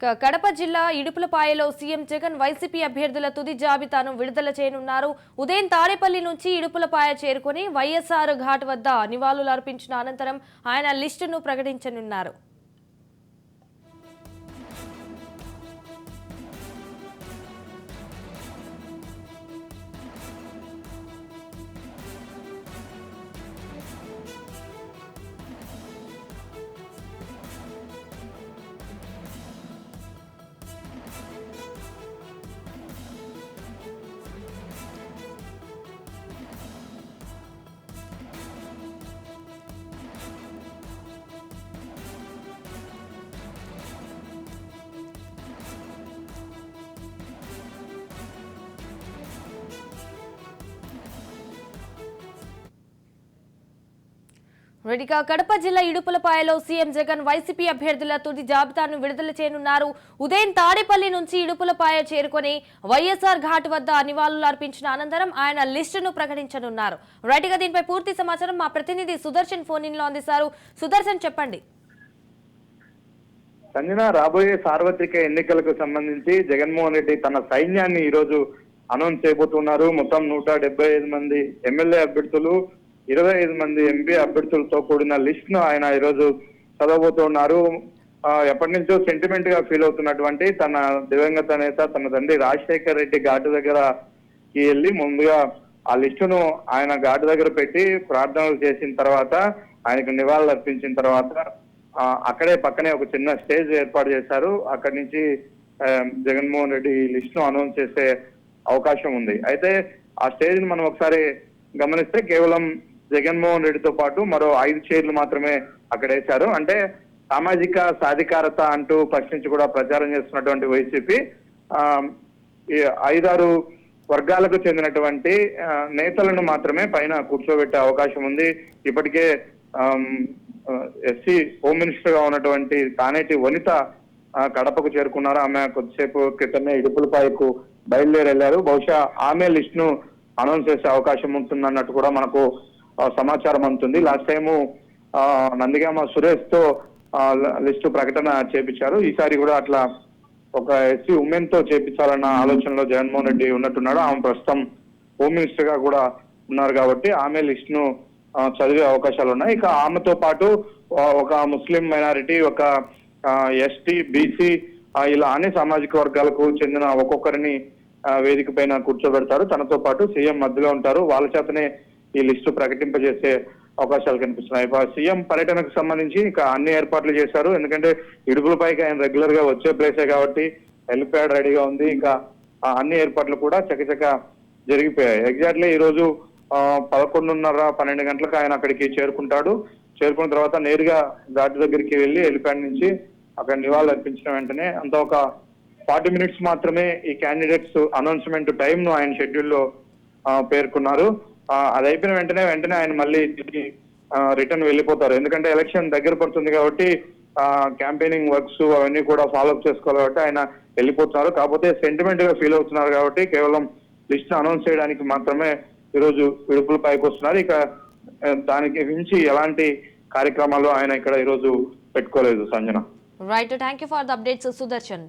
కడప జిల్లా ఇడుపులపాయలో CM Jagan YCP అభ్యర్థుల తుది జాబితాను విడుదల చేయనున్నారు. ఉదయం తాడేపల్లి నుంచి ఇడుపులపాయ చేరుకుని వైఎస్ఆర్ ఘాట్ వద్ద నివాళులర్పించిన అనంతరం ఆయన లిస్టును ప్రకటించనున్నారు. కడప జిల్లా ఇడుపులపాయలో సీఎం జగన్ వైసీపీ అభ్యర్థుల తుది జాబితాను విడుదల చేయనున్నారు. ఉదయం తాడేపల్లి నుంచి ఇడుపులపాయ చేరుకుని వైఎస్ఆర్ ఘాట్ వద్ద నివాళులర్పించిన అనంతరం ఆయన లిస్టును ప్రకటించనున్నారు. రైట్గా దీనిపై పూర్తి సమాచారం మా ప్రతినిధి సుదర్శన్ ఫోన్ ఇన్ లో అందిస్తారు. సుదర్శన్, చెప్పండి. సంజన, రాబోయే సార్వత్రిక ఎన్నికలకు సంబంధించి జగన్మోహన్ రెడ్డి తన సైన్యాన్ని ఈ రోజు అనౌన్స్ చేయబోతున్నారు. మొత్తం 175 మంది ఎమ్మెల్యే అభ్యర్థులు, 25 మంది ఎంపీ అభ్యర్థులతో కూడిన లిస్ట్ ను ఆయన ఈరోజు చదవబోతున్నారు. ఎప్పటి నుంచో సెంటిమెంట్ గా ఫీల్ అవుతున్నటువంటి తన దివంగత నేత తన తండ్రి రాజశేఖర్ రెడ్డి ఘాటు దగ్గరకి వెళ్ళి ముందుగా ఆ లిస్టును ఆయన ఘాటు దగ్గర పెట్టి ప్రార్థనలు చేసిన తర్వాత, ఆయనకు నివాళులు అర్పించిన తర్వాత అక్కడే పక్కనే ఒక చిన్న స్టేజ్ ఏర్పాటు చేశారు. అక్కడి నుంచి జగన్మోహన్ రెడ్డి ఈ లిస్ట్ ను అనౌన్స్ చేసే అవకాశం ఉంది. అయితే ఆ స్టేజ్ ని మనం ఒకసారి గమనిస్తే కేవలం జగన్మోహన్ రెడ్డితో పాటు మరో 5 చైర్లు మాత్రమే అక్కడ వేశారు. అంటే సామాజిక సాధికారత అంటూ ఫస్ట్ నుంచి కూడా ప్రచారం చేస్తున్నటువంటి వైసీపీ 5-6 వర్గాలకు చెందినటువంటి నేతలను మాత్రమే పైన కూర్చోబెట్టే అవకాశం ఉంది. ఇప్పటికే ఎస్సీ హోమ్ మినిస్టర్ గా ఉన్నటువంటి తానేటి వనిత కడపకు చేరుకున్నారు. ఆమె కొద్దిసేపు క్రితమే ఇడుపులపాయకు బయలుదేరి వెళ్లారు. బహుశా ఆమె లిస్ట్ ను అనౌన్స్ చేసే అవకాశం ఉంటుందన్నట్టు కూడా మనకు సమాచారం అందుతుంది. లాస్ట్ టైము నందిగామ సురేష్ తో లిస్టు ప్రకటన చేపించారు. ఈసారి కూడా అట్లా ఒక ఎస్సీ ఉమెన్ తో చేపించాలన్న ఆలోచనలో జగన్మోహన్ రెడ్డి ఉన్నట్టున్నాడు. ఆమె ప్రస్తుతం హోమ్ మినిస్టర్ గా కూడా ఉన్నారు కాబట్టి ఆమె లిస్ట్ ను చదివే అవకాశాలు ఉన్నాయి. ఇక ఆమెతో పాటు ఒక ముస్లిం మైనారిటీ, ఒక ఎస్టీ, బీసీ ఇలా అన్ని సామాజిక వర్గాలకు చెందిన ఒక్కొక్కరిని వేదిక పైన కూర్చోబెడతారు. తనతో పాటు సీఎం మధ్యలో ఉంటారు. వాళ్ళ చేతనే ఈ లిస్టు ప్రకటింపజేసే అవకాశాలు కనిపిస్తున్నాయి. సీఎం పర్యటనకు సంబంధించి ఇక అన్ని ఏర్పాట్లు చేశారు. ఎందుకంటే ఇడుపులపైకి ఆయన రెగ్యులర్ గా వచ్చే ప్లేసే కాబట్టి హెలిప్యాడ్ రెడీగా ఉంది. ఇంకా అన్ని ఏర్పాట్లు కూడా చకచక జరిగిపోయాయి. ఎగ్జాక్ట్లీ ఈ రోజు 11:30-12 గంటలకు ఆయన అక్కడికి చేరుకుంటాడు. చేరుకున్న తర్వాత నేరుగా ఘాటు దగ్గరికి వెళ్లి హెలిప్యాడ్ నుంచి అక్కడ నివాళులు అర్పించిన వెంటనే అంత ఒక 40 మినిట్స్ మాత్రమే ఈ క్యాండిడేట్స్ అనౌన్స్మెంట్ టైం ను ఆయన షెడ్యూల్ లో పేర్కొన్నారు. అది అయిపోయిన వెంటనే ఆయన మళ్ళీ తిరిగి రిటర్న్ వెళ్ళిపోతారు. ఎందుకంటే ఎలక్షన్ దగ్గర పడుతుంది కాబట్టి క్యాంపెయినింగ్ వర్క్స్ అవన్నీ కూడా ఫాలోఅప్ చేసుకోవాలి కాబట్టి ఆయన వెళ్ళిపోతున్నారు. కాకపోతే సెంటిమెంట్ గా ఫీల్ అవుతున్నారు కాబట్టి కేవలం లిస్ట్ అనౌన్స్ చేయడానికి మాత్రమే ఈరోజు ఇడుపులపైకి వస్తున్నారు. ఇక దానికి మించి ఎలాంటి కార్యక్రమాలు ఆయన ఇక్కడ ఈరోజు పెట్టుకోలేదు. Sanjana, right, thank you for the updates Sudarshan.